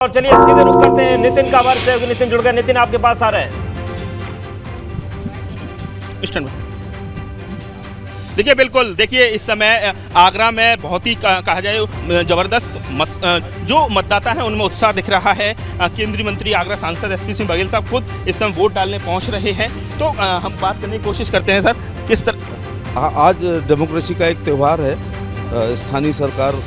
और चलिए सीधे रुक करते हैं नितिन कावर से। नितिन जुड़ गए। नितिन आपके पास आ रहे हैं। देखिए बिल्कुल, देखिए इस समय आगरा में बहुत ही कहा जाए जबरदस्त जो मतदाता है उनमें उत्साह दिख रहा है। केंद्रीय मंत्री आगरा सांसद एसपी सिंह बघेल साहब खुद इस समय वोट डालने पहुंच रहे हैं। तो हम बात करने की कोशिश करते हैं सर, किस तरह आज डेमोक्रेसी का एक त्यौहार है। स्थानीय सरकार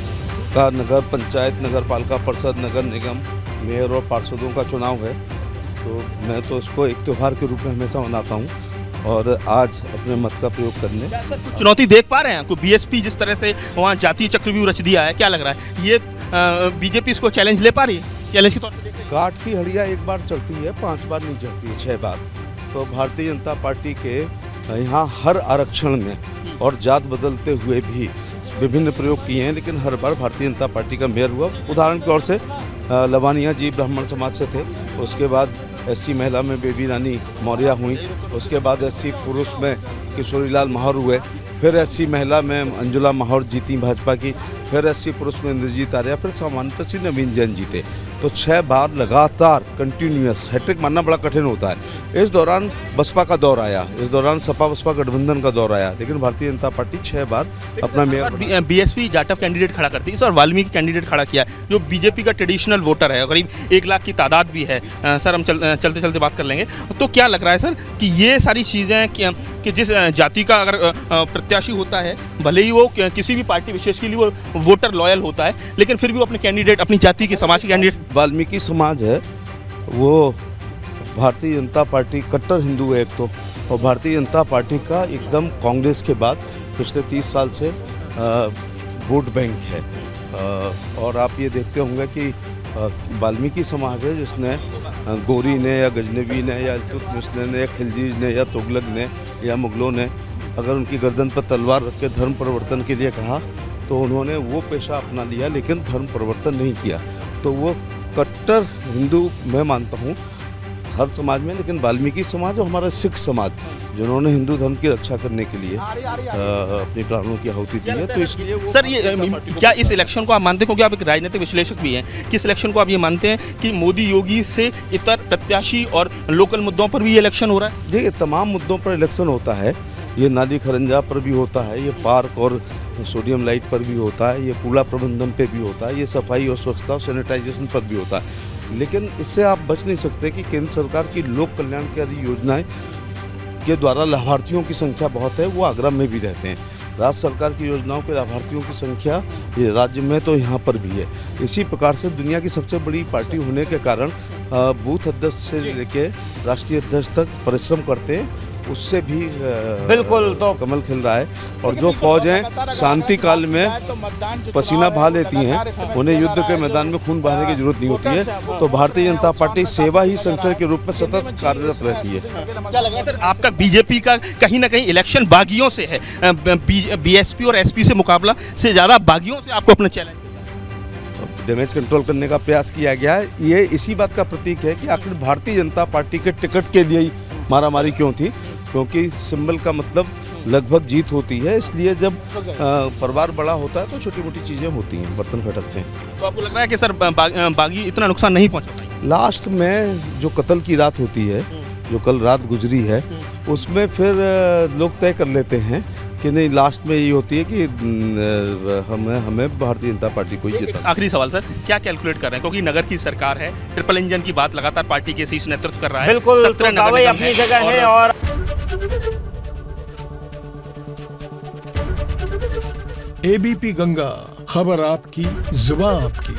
का नगर पंचायत, नगर पालिका परिषद, नगर निगम, मेयर और पार्षदों का चुनाव है। तो मैं तो इसको एक त्यौहार के रूप में हमेशा मनाता हूँ और आज अपने मत का प्रयोग करने। कुछ चुनौती देख पा रहे हैं आपको? बीएसपी जिस तरह से वहाँ जातीय चक्रव्यूह रच दिया है, क्या लग रहा है ये बीजेपी इसको चैलेंज ले पा रही है? चैलेंज के तौर पर काठ की हड़िया एक बार चढ़ती है, 5 बार नहीं चढ़ती है, 6 बार। तो भारतीय जनता पार्टी के यहाँ हर आरक्षण में और जात बदलते हुए भी विभिन्न प्रयोग किए हैं, लेकिन हर बार भारतीय जनता पार्टी का मेयर हुआ। उदाहरण के तौर से लवानिया जी ब्राह्मण समाज से थे, उसके बाद एससी महिला में बेबी रानी मौर्य हुई, उसके बाद एससी पुरुष में किशोरीलाल माहौर हुए, फिर एससी महिला में अंजुला माहौर जीती भाजपा की, फिर एससी पुरुष में इंद्रजीत आर्या, फिर सामान्यतः श्री नवीन जैन जीते। तो 6 बार लगातार कंटिन्यूअस हैट्रिक मानना बड़ा कठिन होता है। इस दौरान बसपा का दौर आया, इस दौरान सपा बसपा गठबंधन का दौर आया, लेकिन भारतीय जनता पार्टी 6 बार अपना मेयर। बीएसपी जाटव कैंडिडेट खड़ा करती है, इस बार वाल्मीकि कैंडिडेट खड़ा किया जो बीजेपी का ट्रेडिशनल वोटर है, करीब 1 लाख की तादाद भी है। सर हम चलते चलते बात कर लेंगे। तो क्या लग रहा है सर कि ये सारी चीज़ें कि जिस जाति का अगर प्रत्याशी होता है, भले ही वो किसी भी पार्टी विशेष के लिए वो वोटर लॉयल होता है, लेकिन फिर भी वो अपने कैंडिडेट, अपनी जाति के समाज के कैंडिडेट। वाल्मीकि समाज है वो भारतीय जनता पार्टी कट्टर हिंदू है एक तो, और भारतीय जनता पार्टी का एकदम कांग्रेस के बाद पिछले 30 साल से वोट बैंक है। और आप ये देखते होंगे कि वाल्मीकि समाज है जिसने गोरी ने या गजनबी ने या इल्तुतमिश ने या खिलजी ने या तुगलक ने या मुगलों ने अगर उनकी गर्दन पर तलवार रख के धर्म परिवर्तन के लिए कहा तो उन्होंने वो पेशा अपना लिया, लेकिन धर्म परिवर्तन नहीं किया। तो वो कट्टर हिंदू मैं मानता हूँ हर समाज में, लेकिन वाल्मीकि समाज और हमारा सिख समाज जिन्होंने हिंदू धर्म की रक्षा करने के लिए अपनी प्राणों की आहुति दी है। तो इसलिए सर ये क्या इस इलेक्शन को आप मानते हैं, क्योंकि आप एक राजनीतिक विश्लेषक भी हैं, कि इस इलेक्शन को आप ये मानते हैं कि मोदी योगी से इतर प्रत्याशी और लोकल मुद्दों पर भी ये इलेक्शन हो रहा है? देखिए तमाम मुद्दों पर इलेक्शन होता है। ये नाली खरंजा पर भी होता है, ये पार्क और सोडियम लाइट पर भी होता है, ये कूड़ा प्रबंधन पे भी होता है, ये सफाई और स्वच्छता और सैनिटाइजेशन पर भी होता है। लेकिन इससे आप बच नहीं सकते कि केंद्र सरकार की लोक कल्याणकारी योजनाएं के द्वारा लाभार्थियों की संख्या बहुत है, वो आगरा में भी रहते हैं। राज्य सरकार की योजनाओं के लाभार्थियों की संख्या ये राज्य में तो यहाँ पर भी है। इसी प्रकार से दुनिया की सबसे बड़ी पार्टी होने के कारण बूथ अध्यक्ष से लेकर राष्ट्रीय अध्यक्ष तक परिश्रम करते हैं, उससे भी बिल्कुल तो कमल खिल रहा है। और जो फौजें शांति काल में पसीना बहा लेती हैं, उन्हें युद्ध के मैदान में खून बहाने की जरूरत नहीं होती है। तो भारतीय जनता पार्टी सेवा ही सेंटर के रूप में सतत कार्यरत रहती है। क्या लग रहा है सर आपका बीजेपी का कहीं ना कहीं इलेक्शन बागियों से है? बीएसपी और एसपी से मुकाबला से ज़्यादा बागियों से आपको अपना चैलेंज डैमेज कंट्रोल करने का प्रयास किया गया है। ये इसी बात का प्रतीक है कि आखिर भारतीय जनता पार्टी के टिकट के लिए ही मारामारी क्यों थी, क्योंकि सिंबल का मतलब लगभग जीत होती है। इसलिए जब परिवार बड़ा होता है तो छोटी मोटी चीज़ें होती हैं, बर्तन खटकते हैं। तो आपको लग रहा है कि सर बागी इतना नुकसान नहीं पहुंचा? लास्ट में जो कत्ल की रात होती है, जो कल रात गुजरी है, उसमें फिर लोग तय कर लेते हैं कि नहीं, लास्ट में ये होती है कि हमें भारतीय जनता पार्टी को ही जीता। आखिरी सवाल सर, क्या कैलकुलेट कर रहे हैं, क्योंकि नगर की सरकार है, ट्रिपल इंजन की बात लगातार पार्टी के शीर्ष नेतृत्व कर रहा है। बिल्कुल तो दावे अपनी जगह है। और एबीपी गंगा, खबर आपकी, जुबान आपकी।